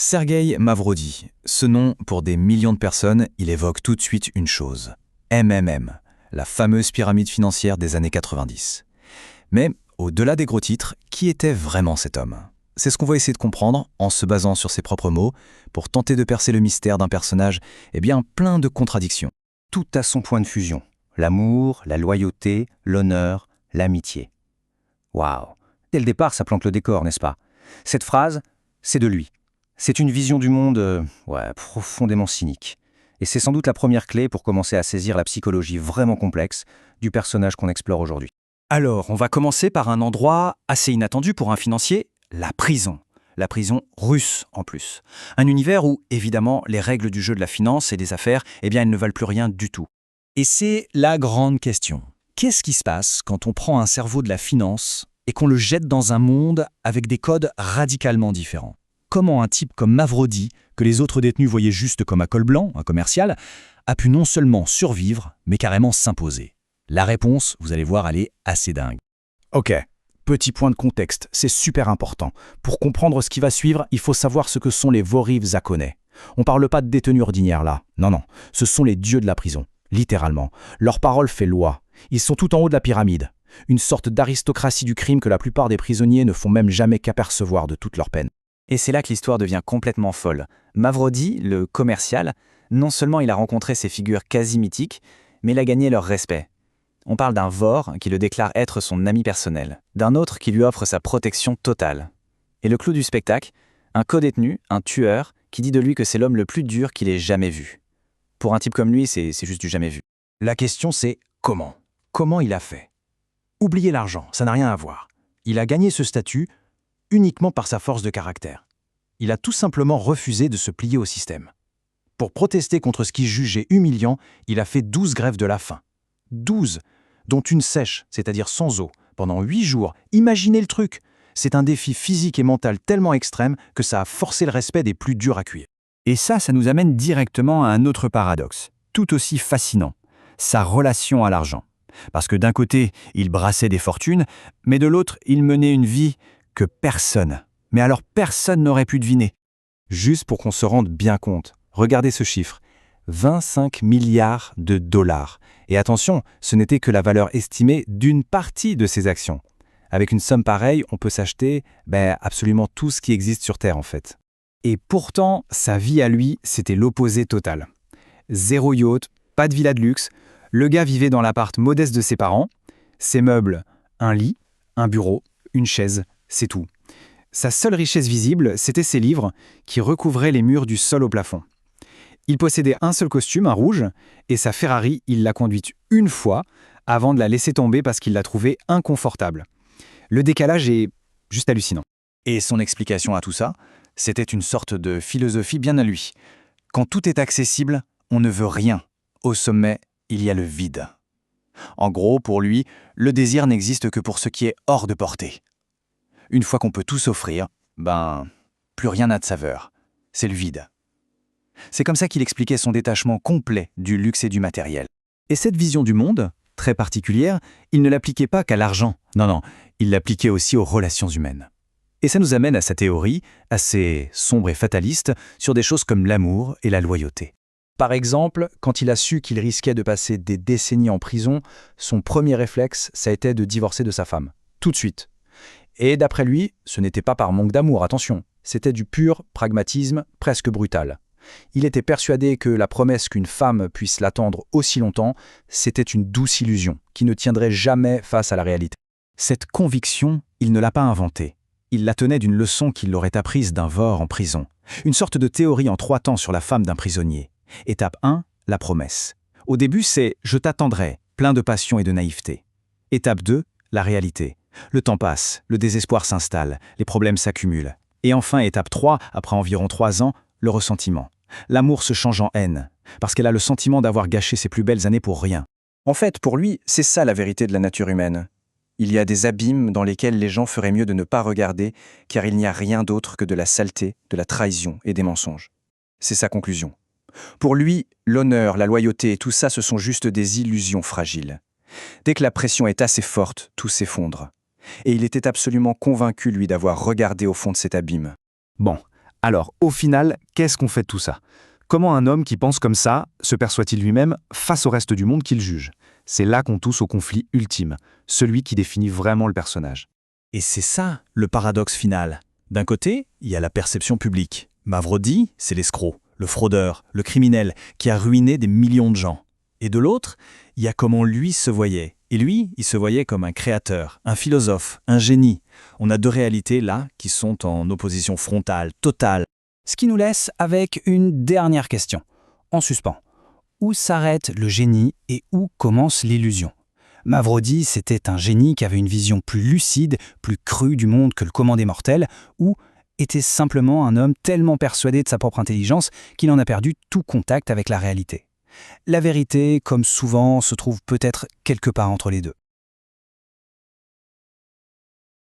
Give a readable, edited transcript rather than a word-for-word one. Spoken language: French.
Sergueï Mavrodi, ce nom, pour des millions de personnes, il évoque tout de suite une chose. MMM, la fameuse pyramide financière des années 90. Mais, au-delà des gros titres, qui était vraiment cet homme? C'est ce qu'on va essayer de comprendre en se basant sur ses propres mots pour tenter de percer le mystère d'un personnage, plein de contradictions. Tout a son point de fusion. L'amour, la loyauté, l'honneur, l'amitié. Waouh! Dès le départ, ça plante le décor, n'est-ce pas? Cette phrase, c'est de lui. C'est une vision du monde, profondément cynique. Et c'est sans doute la première clé pour commencer à saisir la psychologie vraiment complexe du personnage qu'on explore aujourd'hui. Alors, on va commencer par un endroit assez inattendu pour un financier, la prison. La prison russe, en plus. Un univers où, évidemment, les règles du jeu de la finance et des affaires, elles ne valent plus rien du tout. Et c'est la grande question. Qu'est-ce qui se passe quand on prend un cerveau de la finance et qu'on le jette dans un monde avec des codes radicalement différents? Comment un type comme Mavrodi, que les autres détenus voyaient juste comme un col blanc, un commercial, a pu non seulement survivre, mais carrément s'imposer? La réponse, vous allez voir, elle est assez dingue. Ok, petit point de contexte, c'est super important. Pour comprendre ce qui va suivre, il faut savoir ce que sont les Voriv Zakonais. On parle pas de détenus ordinaires là, non, ce sont les dieux de la prison, littéralement. Leur parole fait loi. Ils sont tout en haut de la pyramide. Une sorte d'aristocratie du crime que la plupart des prisonniers ne font même jamais qu'apercevoir de toute leur peine. Et c'est là que l'histoire devient complètement folle. Mavrodi, le commercial, non seulement il a rencontré ces figures quasi mythiques, mais il a gagné leur respect. On parle d'un Vor qui le déclare être son ami personnel, d'un autre qui lui offre sa protection totale. Et le clou du spectacle, un codétenu, un tueur, qui dit de lui que c'est l'homme le plus dur qu'il ait jamais vu. Pour un type comme lui, c'est juste du jamais vu. La question c'est comment? Comment il a fait? Oubliez l'argent, ça n'a rien à voir. Il a gagné ce statut uniquement par sa force de caractère. Il a tout simplement refusé de se plier au système. Pour protester contre ce qu'il jugeait humiliant, il a fait 12 grèves de la faim. 12, dont une sèche, c'est-à-dire sans eau, pendant 8 jours. Imaginez le truc! C'est un défi physique et mental tellement extrême que ça a forcé le respect des plus durs à cuire. Et ça nous amène directement à un autre paradoxe, tout aussi fascinant, sa relation à l'argent. Parce que d'un côté, il brassait des fortunes, mais de l'autre, il menait une vie que personne, mais alors personne n'aurait pu deviner. Juste pour qu'on se rende bien compte, regardez ce chiffre, 25 milliards de dollars. Et attention, ce n'était que la valeur estimée d'une partie de ces actions. Avec une somme pareille, on peut s'acheter absolument tout ce qui existe sur Terre en fait. Et pourtant, sa vie à lui, c'était l'opposé total. Zéro yacht, pas de villa de luxe, le gars vivait dans l'appart modeste de ses parents, ses meubles, un lit, un bureau, une chaise, c'est tout. Sa seule richesse visible, c'était ses livres qui recouvraient les murs du sol au plafond. Il possédait un seul costume, un rouge, et sa Ferrari, il l'a conduite une fois avant de la laisser tomber parce qu'il l'a trouvée inconfortable. Le décalage est juste hallucinant. Et son explication à tout ça, c'était une sorte de philosophie bien à lui. Quand tout est accessible, on ne veut rien. Au sommet, il y a le vide. En gros, pour lui, le désir n'existe que pour ce qui est hors de portée. Une fois qu'on peut tout s'offrir, plus rien n'a de saveur. C'est le vide. C'est comme ça qu'il expliquait son détachement complet du luxe et du matériel. Et cette vision du monde, très particulière, il ne l'appliquait pas qu'à l'argent. Non, il l'appliquait aussi aux relations humaines. Et ça nous amène à sa théorie, assez sombre et fataliste, sur des choses comme l'amour et la loyauté. Par exemple, quand il a su qu'il risquait de passer des décennies en prison, son premier réflexe, ça a été de divorcer de sa femme. Tout de suite. Et d'après lui, ce n'était pas par manque d'amour, attention. C'était du pur pragmatisme, presque brutal. Il était persuadé que la promesse qu'une femme puisse l'attendre aussi longtemps, c'était une douce illusion, qui ne tiendrait jamais face à la réalité. Cette conviction, il ne l'a pas inventée. Il la tenait d'une leçon qu'il l'aurait apprise d'un Vor en prison. Une sorte de théorie en 3 temps sur la femme d'un prisonnier. Étape 1, la promesse. Au début, c'est « je t'attendrai », plein de passion et de naïveté. Étape 2, la réalité. Le temps passe, le désespoir s'installe, les problèmes s'accumulent. Et enfin, étape 3, après environ 3 ans, le ressentiment. L'amour se change en haine, parce qu'elle a le sentiment d'avoir gâché ses plus belles années pour rien. En fait, pour lui, c'est ça la vérité de la nature humaine. Il y a des abîmes dans lesquels les gens feraient mieux de ne pas regarder, car il n'y a rien d'autre que de la saleté, de la trahison et des mensonges. C'est sa conclusion. Pour lui, l'honneur, la loyauté et tout ça, ce sont juste des illusions fragiles. Dès que la pression est assez forte, tout s'effondre. Et il était absolument convaincu, lui, d'avoir regardé au fond de cet abîme. Bon, Alors, au final, qu'est-ce qu'on fait de tout ça? Comment un homme qui pense comme ça se perçoit-il lui-même face au reste du monde qu'il juge? C'est là qu'on touche au conflit ultime, celui qui définit vraiment le personnage. Et c'est ça, le paradoxe final. D'un côté, il y a la perception publique. Mavrodi, c'est l'escroc, le fraudeur, le criminel qui a ruiné des millions de gens. Et de l'autre, il y a comment lui se voyait. Et lui, il se voyait comme un créateur, un philosophe, un génie. On a deux réalités là qui sont en opposition frontale, totale. Ce qui nous laisse avec une dernière question, en suspens. Où s'arrête le génie et où commence l'illusion? Mavrodi, c'était un génie qui avait une vision plus lucide, plus crue du monde que le commun des mortels, ou était simplement un homme tellement persuadé de sa propre intelligence qu'il en a perdu tout contact avec la réalité. La vérité, comme souvent, se trouve peut-être quelque part entre les deux.